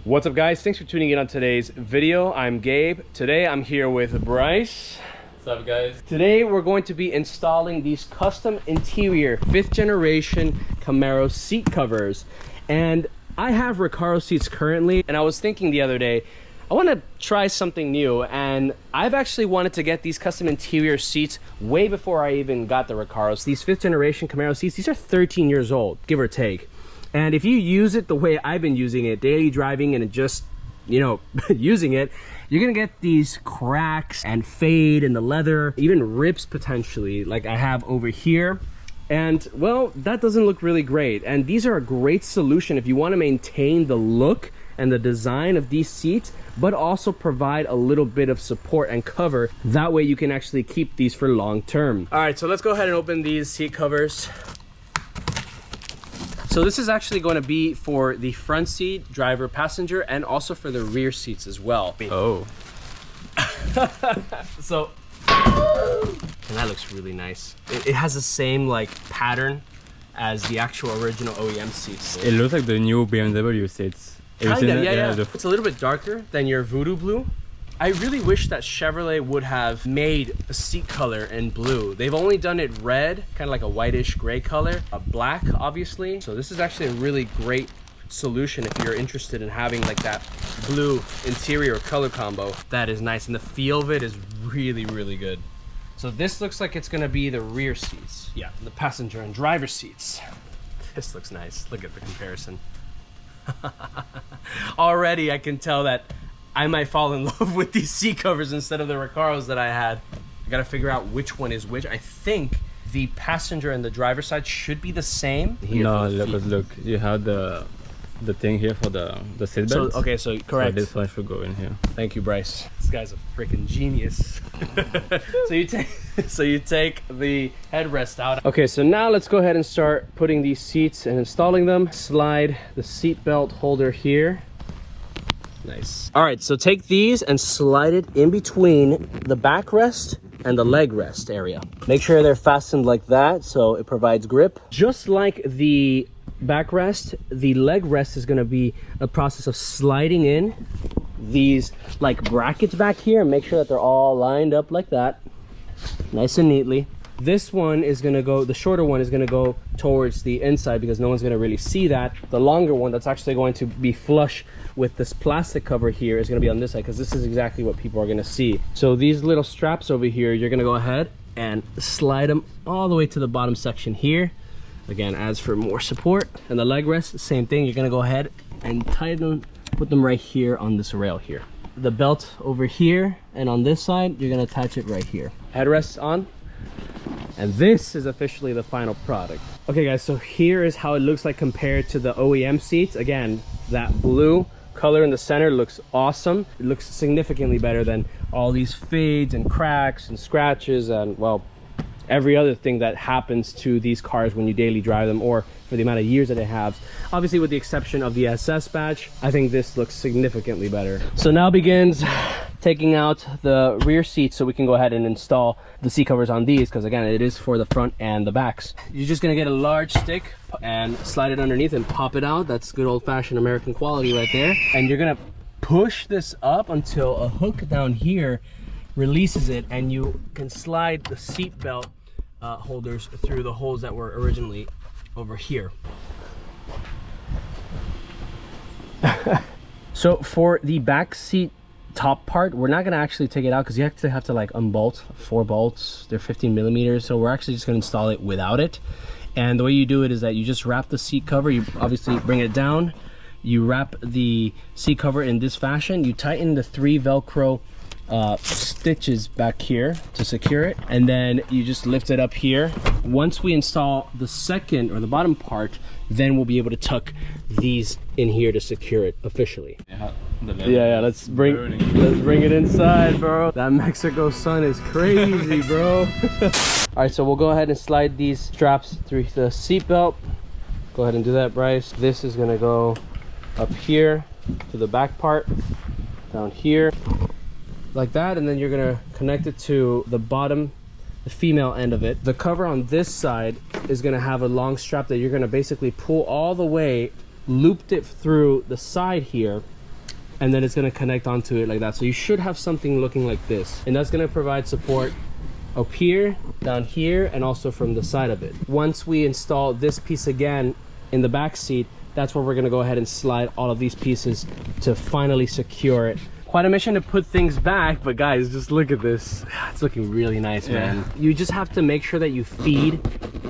What's up, guys? Thanks for tuning in on today's video. I'm Gabe. Today I'm here with Bryce. What's up, guys? Today we're going to be installing these custom interior 5th generation Camaro seat covers. And I have Recaro seats currently, and I was thinking the other day, I want to try something new, and I've actually wanted to get these custom interior seats way before I even got the Recaros. These 5th generation Camaro seats, these are 13 years old, give or take. And if you use it the way I've been using it, daily driving and just, you know, using it, you're gonna get these cracks and fade in the leather, even rips potentially, like I have over here. And well, that doesn't look really great. And these are a great solution if you want to maintain the look and the design of these seats, but also provide a little bit of support and cover. That way you can actually keep these for long term. All right, so let's go ahead and open these seat covers. So this is actually going to be for the front seat, driver, passenger, and also for the rear seats as well. Oh. So, and that looks really nice. It has the same like pattern as the actual original OEM seats. It looks like the new BMW seats. Kind of, yeah. It's a little bit darker than your Voodoo Blue. I really wish that Chevrolet would have made a seat color in blue. They've only done it red, kind of like a whitish gray color, black obviously. So this is actually a really great solution if you're interested in having like that blue interior color combo. That is nice, and the feel of it is really, really good. So this looks like it's gonna be the rear seats. Yeah, the passenger and driver seats. This looks nice. Look at the comparison. Already I can tell that I might fall in love with these seat covers instead of the Recaros that I had. I gotta figure out which one is which. I think the passenger and the driver side should be the same. Here no, look, you have the thing here for the seat belt. So, okay, so correct. So this one should go in here. Thank you, Bryce. This guy's a freaking genius. so you take the headrest out. Okay, so now let's go ahead and start putting these seats and installing them. Slide the seat belt holder here. Nice. All right, so take these and slide it in between the backrest and the leg rest area. Make sure they're fastened like that so it provides grip. Just like the backrest, the leg rest is gonna be a process of sliding in these like brackets back here and make sure that they're all lined up like that, nice and neatly. This one is gonna go, the shorter one is gonna go towards the inside because no one's gonna really see that. The longer one that's actually going to be flush with this plastic cover here is gonna be on this side because this is exactly what people are gonna see. So these little straps over here, you're gonna go ahead and slide them all the way to the bottom section here. Again, as for more support. And the leg rest, same thing. You're gonna go ahead and tighten them, put them right here on this rail here. The belt over here, and on this side, you're gonna attach it right here. Headrests on. And this is officially the final product. Okay guys, so here is how it looks like compared to the OEM seats. Again, that blue color in the center looks awesome. It looks significantly better than all these fades and cracks and scratches and, well, every other thing that happens to these cars when you daily drive them or for the amount of years that it has. Obviously, with the exception of the SS badge, I think this looks significantly better. So now begins taking out the rear seats so we can go ahead and install the seat covers on these, because again, it is for the front and the backs. You're just gonna get a large stick and slide it underneath and pop it out. That's good old-fashioned American quality right there. And you're gonna push this up until a hook down here releases it, and you can slide the seat belt holders through the holes that were originally over here. So for the back seat top part, we're not going to actually take it out because you actually have to like unbolt 4 bolts. They're 15 millimeters, so we're actually just going to install it without it. And the way you do it is that you just wrap the seat cover. You obviously bring it down, you wrap the seat cover in this fashion, you tighten the 3 Velcro stitches back here to secure it, and then you just lift it up here. Once we install the second or the bottom part, then we'll be able to tuck these in here to secure it officially. Yeah, let's bring it inside, bro. That Mexico sun is crazy, bro. All right, so we'll go ahead and slide these straps through the seat belt. Go ahead and do that, Bryce. This is gonna go up here to the back part, down here like that, and then you're gonna connect it to the bottom, the female end of it. The cover on this side is gonna have a long strap that you're gonna basically pull all the way, looped it through the side here, and then it's going to connect onto it like that. So you should have something looking like this, and that's going to provide support up here, down here, and also from the side of it. Once we install this piece again in the back seat, that's where we're going to go ahead and slide all of these pieces to finally secure it. Quite a mission to put things back, but guys, just look at this. It's looking really nice, man. You just have to make sure that you feed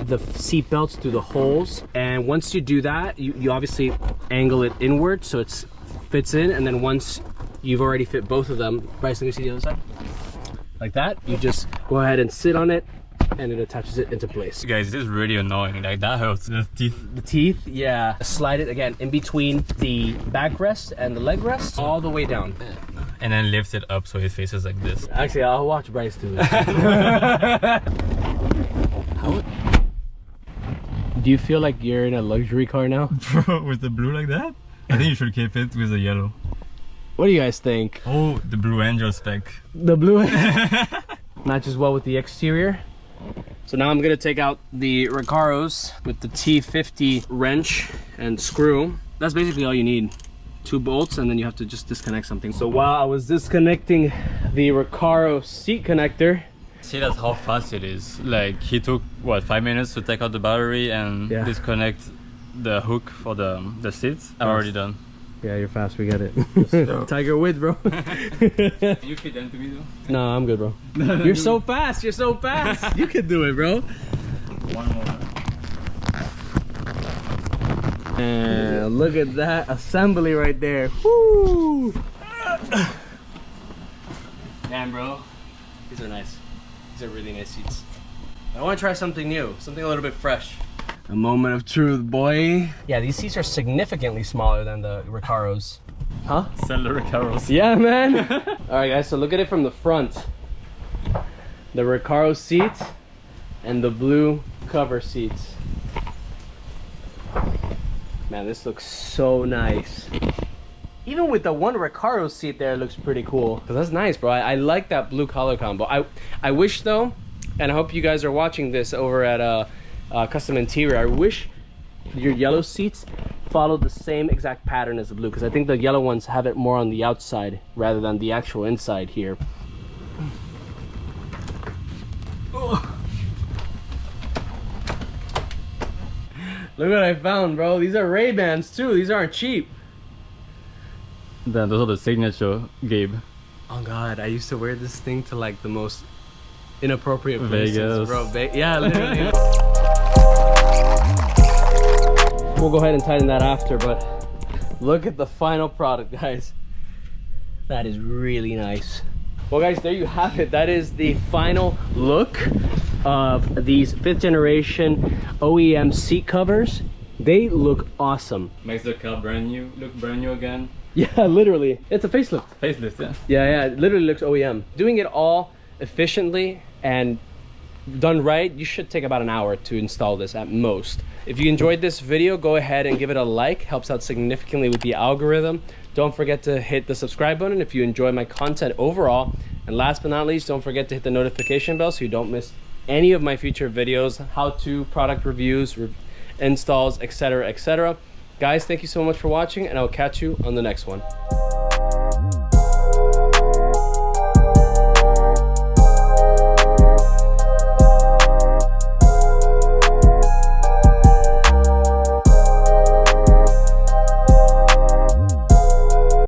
the seat belts through the holes, and once you do that, you obviously angle it inward so it fits in, and then once you've already fit both of them, Bryce, let me see the other side. Like that, you just go ahead and sit on it, and it attaches it into place. Guys, this is really annoying. Like, that hurts. The teeth. The teeth, yeah. Slide it again in between the backrest and the leg rest, all the way down. And then lift it up so it faces like this. Actually, I'll watch Bryce do it. Do you feel like you're in a luxury car now? Bro, with the blue like that? I think you should keep it with the yellow. What do you guys think? Oh, the Blue Angel spec. The blue matches well with the exterior. So now I'm gonna take out the Recaros with the T50 wrench and screw. That's basically all you need. 2 bolts, and then you have to just disconnect something. So while I was disconnecting the Recaro seat connector, See, that's how fast it is. Like, he took what, 5 minutes to take out the battery and disconnect the hook for the seats. I'm already done. Yeah, you're fast, we get it. Tiger Woods, bro. You fit them to me though? No, I'm good, bro. You're so fast, you're so fast. You can do it, bro. One more. And look at that assembly right there. Woo! Damn, bro. These are nice. These are really nice seats. I want to try something new, something a little bit fresh. A moment of truth, boy. Yeah, these seats are significantly smaller than the Recaros. Huh? Sell the Recaros. Yeah, man. All right, guys, so look at it from the front. The Recaro seat and the blue cover seats. Man, this looks so nice. Even with the one Recaro seat there, it looks pretty cool. Cause that's nice, bro. I like that blue color combo. I wish though, and I hope you guys are watching this over at Kustom Interior, I wish your yellow seats follow the same exact pattern as the blue, because I think the yellow ones have it more on the outside rather than the actual inside here. Look what I found, bro. These are Ray-Bans too. These aren't cheap. Then those are the signature, Gabe. Oh god, I used to wear this thing to like the most inappropriate places, Vegas. bro. Yeah, literally. We'll go ahead and tighten that after, but look at the final product, guys. That is really nice. Well, guys, there you have it. That is the final look of these 5th generation OEM seat covers. They look awesome. Makes the car brand new, look brand new again. Yeah, literally. It's a facelift. Facelift, yeah. Yeah, it literally looks OEM. Doing it all efficiently and done right, you should take about an hour to install this at most. If you enjoyed this video, go ahead and give it a like. Helps out significantly with the algorithm. Don't forget to hit the subscribe button if you enjoy my content overall. And last but not least, don't forget to hit the notification bell so you don't miss any of my future videos, how-to, product reviews, installs, etc., etc. Guys, thank you so much for watching, and I'll catch you on the next one.